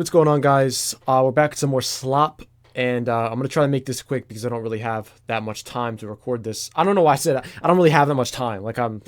What's going on, guys? We're back with some more slop, and I'm gonna try to make this quick because I don't really have that much time to record this. I don't know why I said I don't really have that much time. Like I'm,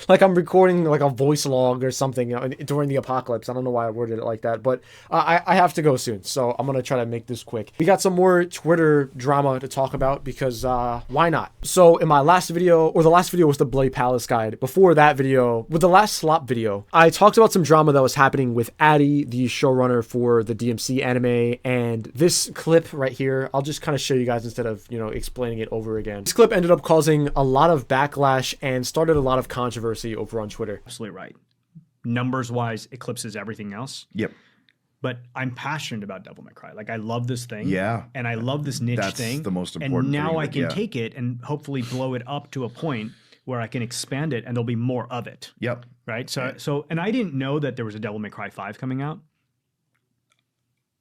like I'm recording like a voice log or something, during the apocalypse. I don't know why I worded it like that, but I have to go soon, so I'm gonna try to make this quick. We got some more Twitter drama to talk about because why not? So in my last video, or the last video was the Bloody Palace guide. Before that video, with the last slop video, I talked about some drama that was happening with Addie, the showrunner for the DMC anime, and this clip right here, I'll just kind of show you guys instead of, explaining it over again. This clip ended up causing a lot of backlash and started a lot of controversy over on Twitter. Absolutely right. Numbers wise, eclipses everything else. Yep. But I'm passionate about Devil May Cry. Like, I love this thing. Yeah. And I love this niche thing. That's the most important thing. And now thing I can take it and hopefully blow it up to a point where I can expand it and there'll be more of it. Yep. Right? So and I didn't know that there was a Devil May Cry 5 coming out.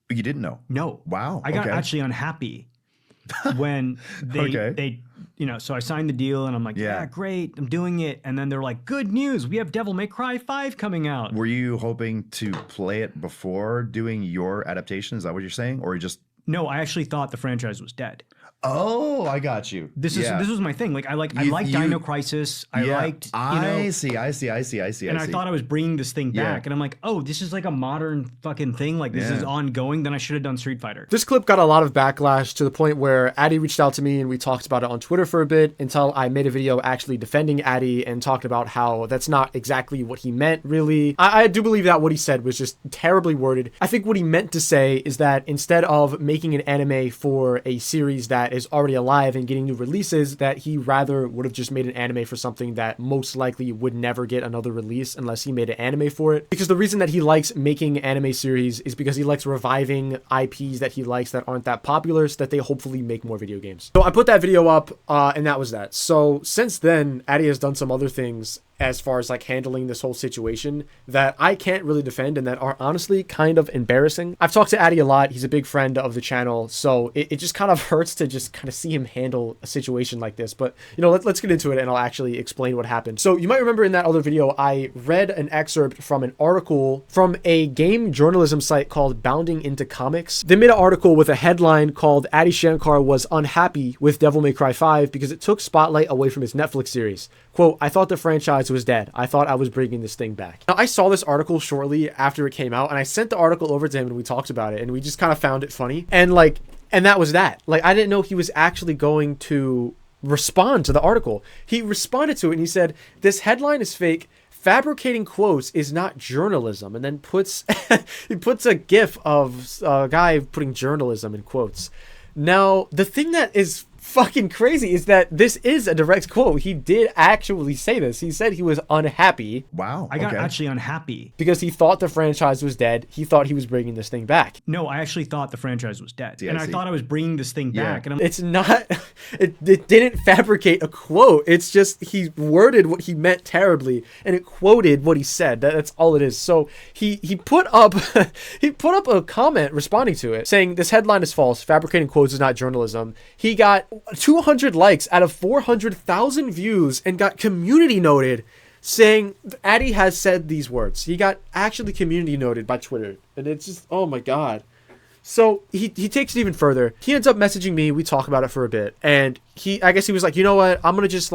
You didn't know? No. Wow. I got actually unhappy when they so I signed the deal and I'm like, yeah, great, I'm doing it. And then they're like, good news, we have Devil May Cry 5 coming out. Were you hoping to play it before doing your adaptation? Is that what you're saying? Or you just... No, I actually thought the franchise was dead. Oh, I got you. This was my thing. Like I liked Dino Crisis. I see. And I thought I was bringing this thing back, and I'm like, oh, this is like a modern fucking thing. Like this is ongoing. Then I should have done Street Fighter. This clip got a lot of backlash to the point where Addie reached out to me and we talked about it on Twitter for a bit until I made a video actually defending Addie and talked about how that's not exactly what he meant, really. I do believe that what he said was just terribly worded. I think what he meant to say is that instead of making an anime for a series that is already alive and getting new releases, that he rather would have just made an anime for something that most likely would never get another release unless he made an anime for it. Because the reason that he likes making anime series is because he likes reviving IPs that he likes that aren't that popular so that they hopefully make more video games. So I put that video up and that was that. So since then, Addie has done some other things as far as like handling this whole situation that I can't really defend and that are honestly kind of embarrassing. I've talked to Addie a lot. He's a big friend of the channel, so it just kind of hurts to just kind of see him handle a situation like this. But let's get into it and I'll actually explain what happened. So you might remember in that other video, I read an excerpt from an article from a game journalism site called Bounding Into Comics. They made an article with a headline called Addie Shankar was unhappy with Devil May Cry 5 because it took spotlight away from his Netflix series. Quote, I thought the franchise was dead. I thought I was bringing this thing back. Now, I saw this article shortly after it came out and I sent the article over to him and we talked about it and we just kind of found it funny. And that was that. Like, I didn't know he was actually going to respond to the article. He responded to it and he said, this headline is fake. Fabricating quotes is not journalism. And then he puts a gif of a guy putting journalism in quotes. Now, the thing that is fucking crazy is that this is a direct quote. He did actually say this. He said he was unhappy. Wow. I got actually unhappy because he thought the franchise was dead. He thought he was bringing this thing back. No, I actually thought the franchise was dead. And I thought I was bringing this thing back. And it's not, it didn't fabricate a quote. It's just he worded what he meant terribly and it quoted what he said. That's all it is. So he put up a comment responding to it saying this headline is false. Fabricating quotes is not journalism. He got 200 likes out of 400,000 views and got community noted saying Addie has said these words. He got actually community noted by Twitter. And it's just, oh my God. So he takes it even further. He ends up messaging me. We talk about it for a bit. And I guess he was like, you know what? I'm going to just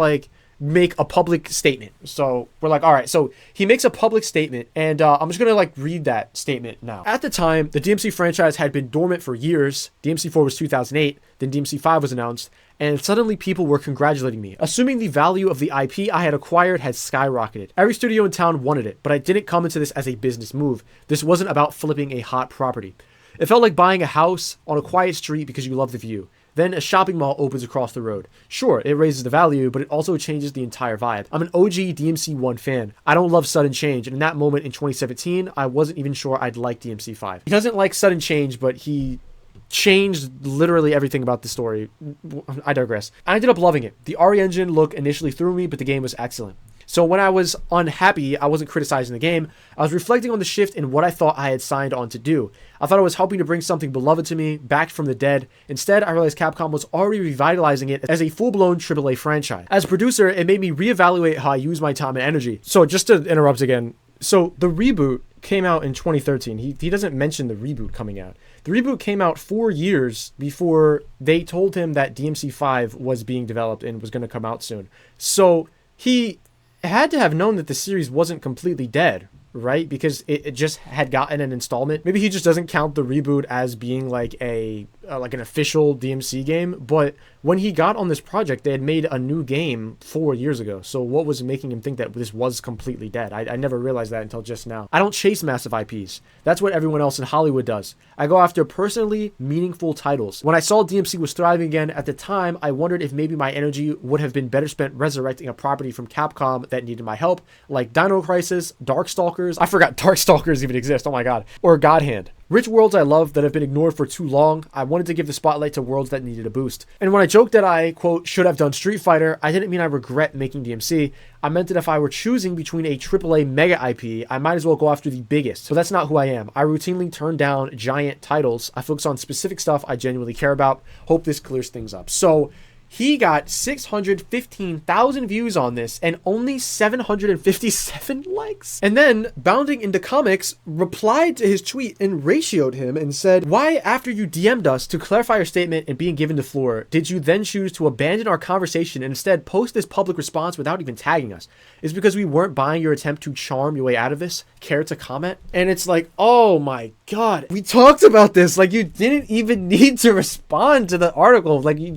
make a public statement. So we're like, all right. So he makes a public statement and I'm just going to read that statement now. At the time, the DMC franchise had been dormant for years. DMC 4 was 2008. Then DMC 5 was announced. And suddenly people were congratulating me, assuming the value of the IP I had acquired had skyrocketed. Every studio in town wanted it, but I didn't come into this as a business move. This wasn't about flipping a hot property. It felt like buying a house on a quiet street because you love the view. Then a shopping mall opens across the road. Sure, it raises the value, but it also changes the entire vibe. I'm an OG DMC 1 fan. I don't love sudden change, and in that moment in 2017, I wasn't even sure I'd like DMC 5. He doesn't like sudden change, but he changed literally everything about the story. I digress. I ended up loving it. The RE engine look initially threw me, but the game was excellent. So when I was unhappy, I wasn't criticizing the game. I was reflecting on the shift in what I thought I had signed on to do. I thought I was helping to bring something beloved to me, back from the dead. Instead, I realized Capcom was already revitalizing it as a full-blown AAA franchise. As a producer, it made me reevaluate how I use my time and energy. So just to interrupt again, so the reboot came out in 2013. He doesn't mention the reboot coming out. The reboot came out 4 years before they told him that DMC5 was being developed and was going to come out soon. So he had to have known that the series wasn't completely dead, right? Because it just had gotten an installment. Maybe he just doesn't count the reboot as being like an official DMC game. But when he got on this project, they had made a new game 4 years ago. So what was making him think that this was completely dead? I never realized that until just now. I don't chase massive IPs. That's what everyone else in Hollywood does. I go after personally meaningful titles. When I saw DMC was thriving again at the time, I wondered if maybe my energy would have been better spent resurrecting a property from Capcom that needed my help, like Dino Crisis, Darkstalkers. I forgot Darkstalkers even exist. Oh my god. Or God Hand. Rich worlds I love that have been ignored for too long. I wanted to give the spotlight to worlds that needed a boost. And when I joked that I, quote, should have done Street Fighter, I didn't mean I regret making DMC. I meant that if I were choosing between a AAA mega IP, I might as well go after the biggest. But that's not who I am. I routinely turn down giant titles. I focus on specific stuff I genuinely care about. Hope this clears things up. So he got 615,000 views on this and only 757 likes. And then Bounding into Comics replied to his tweet and ratioed him and said, why, after you DM'd us to clarify your statement and being given the floor, did you then choose to abandon our conversation and instead post this public response without even tagging us? Is it because we weren't buying your attempt to charm your way out of this? Care to comment? And it's like, oh my god, we talked about this. Like, you didn't even need to respond to the article. Like, you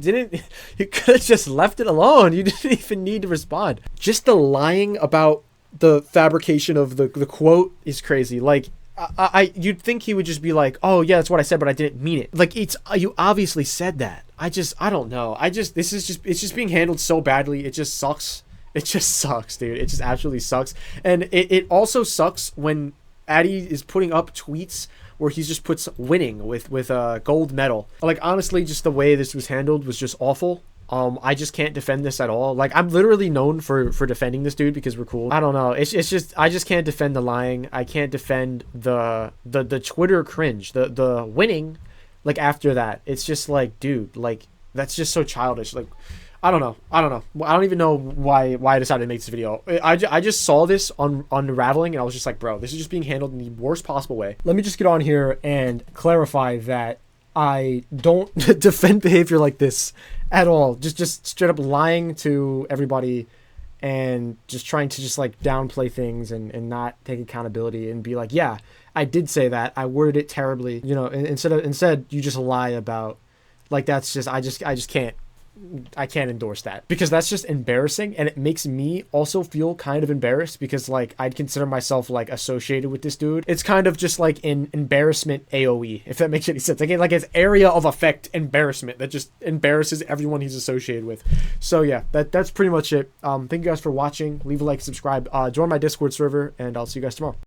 could have just left it alone. You didn't even need to respond. Just the lying about the fabrication of the quote is crazy. Like, you'd think he would just be like, oh yeah, that's what I said, but I didn't mean it. Like, you obviously said that. I don't know. It's just being handled so badly. It just sucks. It just sucks, dude. It just absolutely sucks. And it also sucks when Addie is putting up tweets where he just puts winning with a gold medal. Like, honestly, just the way this was handled was just awful. I just can't defend this at all. Like, I'm literally known for defending this dude because we're cool. I don't know. It's just, I just can't defend the lying. I can't defend the Twitter cringe, the winning. Like, after that, it's just like, dude, like, that's just so childish. Like, I don't know. I don't even know why I decided to make this video. I just saw this on Unraveling, and I was just like, bro, this is just being handled in the worst possible way. Let me just get on here and clarify that I don't defend behavior like this at all. Just straight up lying to everybody and just trying to just like downplay things and not take accountability and be like, yeah, I did say that. I worded it terribly. You know, instead you just lie about, like, that's just, I just can't. I can't endorse that because that's just embarrassing, and it makes me also feel kind of embarrassed because, like, I'd consider myself like associated with this dude. It's kind of just like an embarrassment AoE, if that makes any sense. Like it's area of effect embarrassment that just embarrasses everyone he's associated with. So yeah, that's pretty much it. Thank you guys for watching. Leave a like, subscribe, join my Discord server, and I'll see you guys tomorrow.